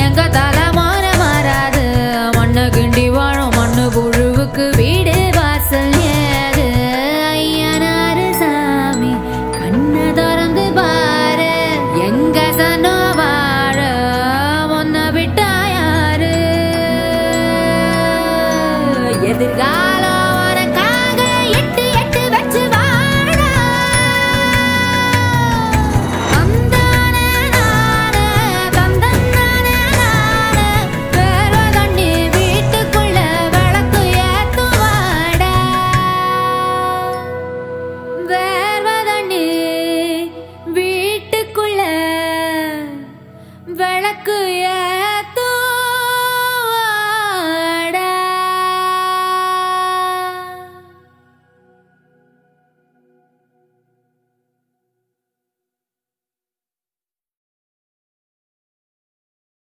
எங்க தலைமுறை மாறாது. மண்ணு கிண்டி வாழும் மண்ணு புழுவுக்கு வீடு வாசல் ஏது. ஐயனாரு சாமி கண்ணை திறந்து பாரு, எங்க சனோ வாழ முன்ன விட்டா யாரு? எதிர்கா